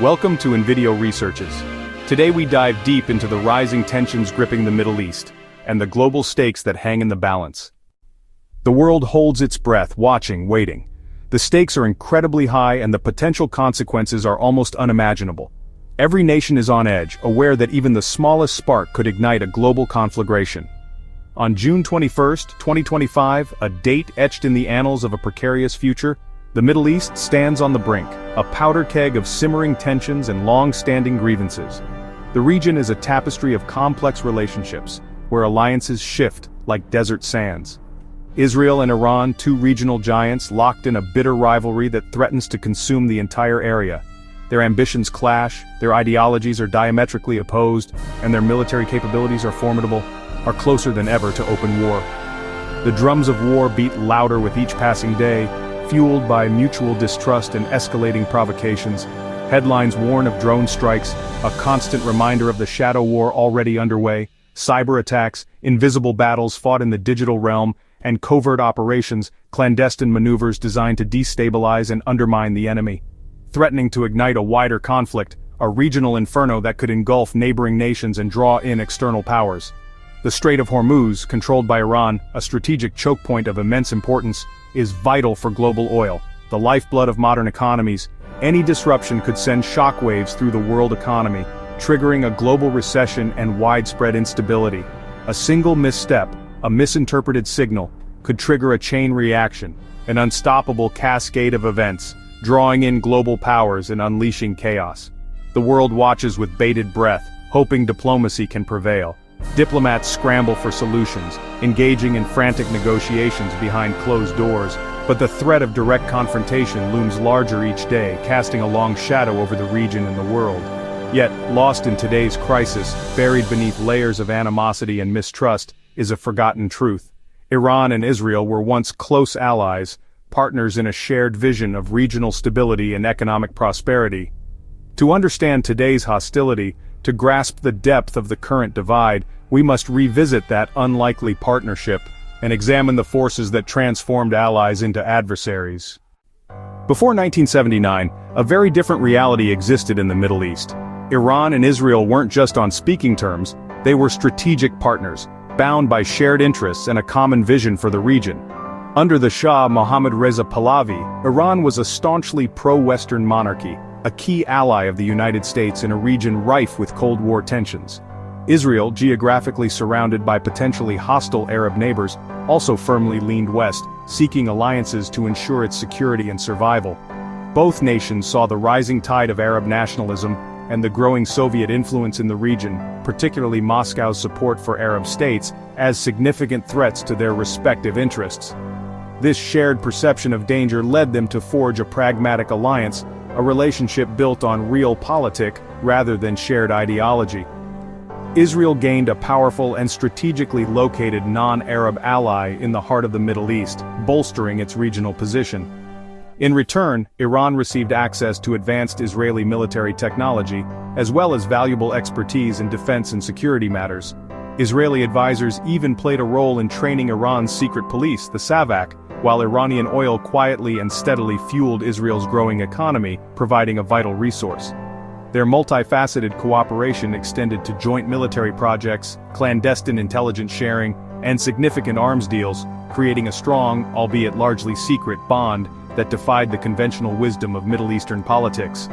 Welcome to Invideo Reasearches. Today we dive deep into the rising tensions gripping the Middle East, and the global stakes that hang in the balance. The world holds its breath, watching, waiting. The stakes are incredibly high and the potential consequences are almost unimaginable. Every nation is on edge, aware that even the smallest spark could ignite a global conflagration. On June 21, 2025, a date etched in the annals of a precarious future, the Middle East stands on the brink, a powder keg of simmering tensions and long-standing grievances. The region is a tapestry of complex relationships, where alliances shift like desert sands. Israel and Iran, two regional giants locked in a bitter rivalry that threatens to consume the entire area. Their ambitions clash, their ideologies are diametrically opposed, and their military capabilities are formidable, are closer than ever to open war. The drums of war beat louder with each passing day, fueled by mutual distrust and escalating provocations. Headlines warn of drone strikes, a constant reminder of the shadow war already underway, cyber attacks, invisible battles fought in the digital realm, and covert operations, clandestine maneuvers designed to destabilize and undermine the enemy. Threatening to ignite a wider conflict, a regional inferno that could engulf neighboring nations and draw in external powers. The Strait of Hormuz, controlled by Iran, a strategic choke point of immense importance, is vital for global oil, the lifeblood of modern economies. Any disruption could send shockwaves through the world economy, triggering a global recession and widespread instability. A single misstep, a misinterpreted signal, could trigger a chain reaction, an unstoppable cascade of events, drawing in global powers and unleashing chaos. The world watches with bated breath, hoping diplomacy can prevail. Diplomats scramble for solutions, engaging in frantic negotiations behind closed doors, but the threat of direct confrontation looms larger each day, casting a long shadow over the region and the world. Yet, lost in today's crisis, buried beneath layers of animosity and mistrust, is a forgotten truth. Iran and Israel were once close allies, partners in a shared vision of regional stability and economic prosperity. To understand today's hostility, to grasp the depth of the current divide, we must revisit that unlikely partnership and examine the forces that transformed allies into adversaries. Before 1979, a very different reality existed in the Middle East. Iran and Israel weren't just on speaking terms, they were strategic partners, bound by shared interests and a common vision for the region. Under the Shah Mohammad Reza Pahlavi, Iran was a staunchly pro-Western monarchy, a key ally of the United States in a region rife with Cold War tensions. Israel, geographically surrounded by potentially hostile Arab neighbors, also firmly leaned west, seeking alliances to ensure its security and survival. Both nations saw the rising tide of Arab nationalism and the growing Soviet influence in the region, particularly Moscow's support for Arab states, as significant threats to their respective interests. This shared perception of danger led them to forge a pragmatic alliance, a relationship built on realpolitik rather than shared ideology. Israel gained a powerful and strategically located non-Arab ally in the heart of the Middle East, bolstering its regional position. In return, Iran received access to advanced Israeli military technology, as well as valuable expertise in defense and security matters. Israeli advisors even played a role in training Iran's secret police, the Savak, while Iranian oil quietly and steadily fueled Israel's growing economy, providing a vital resource. Their multifaceted cooperation extended to joint military projects, clandestine intelligence sharing, and significant arms deals, creating a strong, albeit largely secret, bond that defied the conventional wisdom of Middle Eastern politics.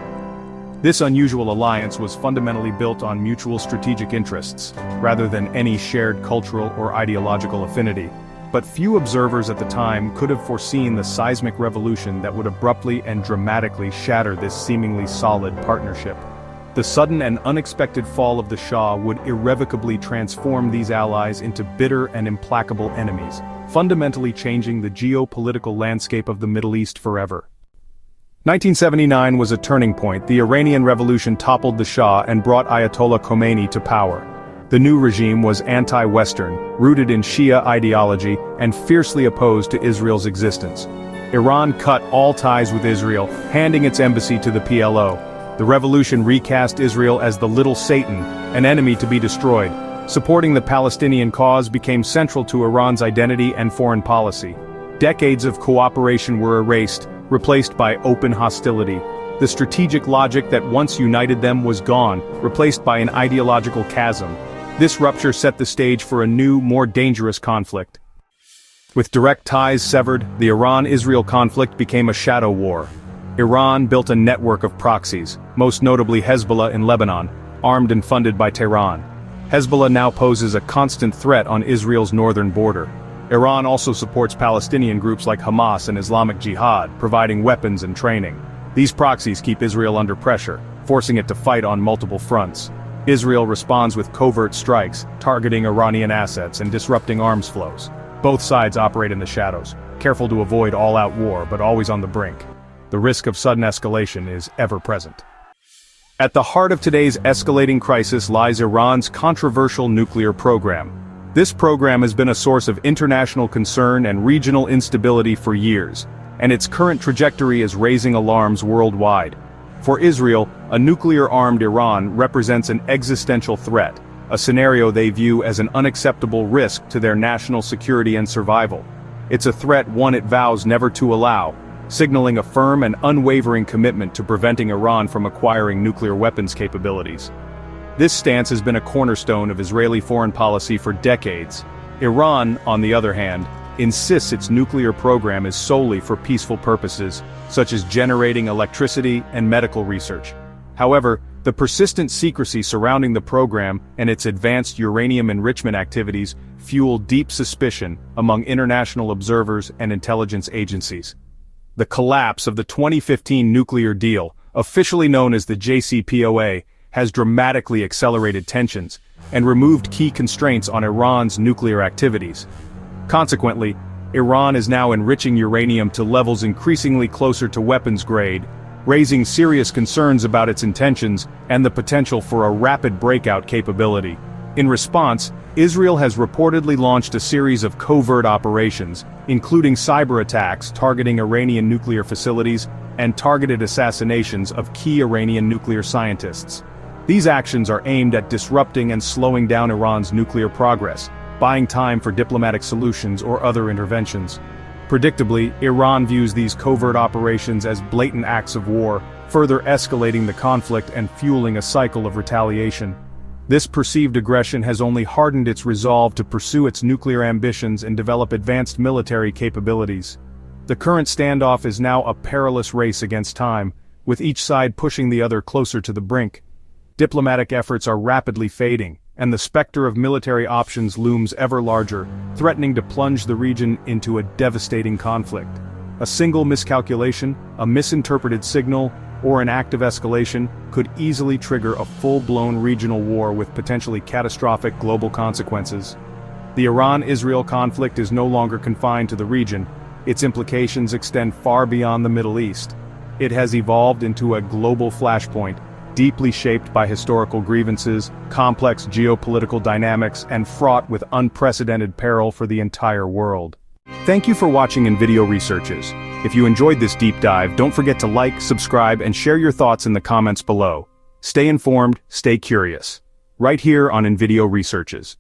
This unusual alliance was fundamentally built on mutual strategic interests, rather than any shared cultural or ideological affinity. But few observers at the time could have foreseen the seismic revolution that would abruptly and dramatically shatter this seemingly solid partnership. The sudden and unexpected fall of the Shah would irrevocably transform these allies into bitter and implacable enemies, fundamentally changing the geopolitical landscape of the Middle East forever. 1979 was a turning point. The Iranian Revolution toppled the Shah and brought Ayatollah Khomeini to power. The new regime was anti-Western, rooted in Shia ideology, and fiercely opposed to Israel's existence. Iran cut all ties with Israel, handing its embassy to the PLO. The revolution recast Israel as the Little Satan, an enemy to be destroyed. Supporting the Palestinian cause became central to Iran's identity and foreign policy. Decades of cooperation were erased, replaced by open hostility. The strategic logic that once united them was gone, replaced by an ideological chasm. This rupture set the stage for a new, more dangerous conflict. With direct ties severed, the Iran-Israel conflict became a shadow war. Iran built a network of proxies, most notably Hezbollah in Lebanon, armed and funded by Tehran. Hezbollah now poses a constant threat on Israel's northern border. Iran also supports Palestinian groups like Hamas and Islamic Jihad, providing weapons and training. These proxies keep Israel under pressure, forcing it to fight on multiple fronts. Israel responds with covert strikes, targeting Iranian assets and disrupting arms flows. Both sides operate in the shadows, careful to avoid all-out war but always on the brink. The risk of sudden escalation is ever present. At the heart of today's escalating crisis lies Iran's controversial nuclear program. This program has been a source of international concern and regional instability for years, and its current trajectory is raising alarms worldwide. For Israel, a nuclear-armed Iran represents an existential threat, a scenario they view as an unacceptable risk to their national security and survival. It's a threat one it vows never to allow, signaling a firm and unwavering commitment to preventing Iran from acquiring nuclear weapons capabilities. This stance has been a cornerstone of Israeli foreign policy for decades. Iran, on the other hand, insists its nuclear program is solely for peaceful purposes, such as generating electricity and medical research. However, the persistent secrecy surrounding the program and its advanced uranium enrichment activities fuel deep suspicion among international observers and intelligence agencies. The collapse of the 2015 nuclear deal, officially known as the JCPOA, has dramatically accelerated tensions and removed key constraints on Iran's nuclear activities. Consequently, Iran is now enriching uranium to levels increasingly closer to weapons grade, raising serious concerns about its intentions and the potential for a rapid breakout capability. In response, Israel has reportedly launched a series of covert operations, including cyber attacks targeting Iranian nuclear facilities and targeted assassinations of key Iranian nuclear scientists. These actions are aimed at disrupting and slowing down Iran's nuclear progress, buying time for diplomatic solutions or other interventions. Predictably, Iran views these covert operations as blatant acts of war, further escalating the conflict and fueling a cycle of retaliation. This perceived aggression has only hardened its resolve to pursue its nuclear ambitions and develop advanced military capabilities. The current standoff is now a perilous race against time, with each side pushing the other closer to the brink. Diplomatic efforts are rapidly fading, and the specter of military options looms ever larger, threatening to plunge the region into a devastating conflict. A single miscalculation, a misinterpreted signal, or an act of escalation could easily trigger a full-blown regional war with potentially catastrophic global consequences. The Iran-Israel conflict is no longer confined to the region. Its implications extend far beyond the Middle East. It has evolved into a global flashpoint, deeply shaped by historical grievances, complex geopolitical dynamics, and fraught with unprecedented peril for the entire world. Thank you for watching Invideo Researches. If you enjoyed this deep dive, don't forget to like, subscribe, and share your thoughts in the comments below. Stay informed, stay curious. Right here on Invideo Researches.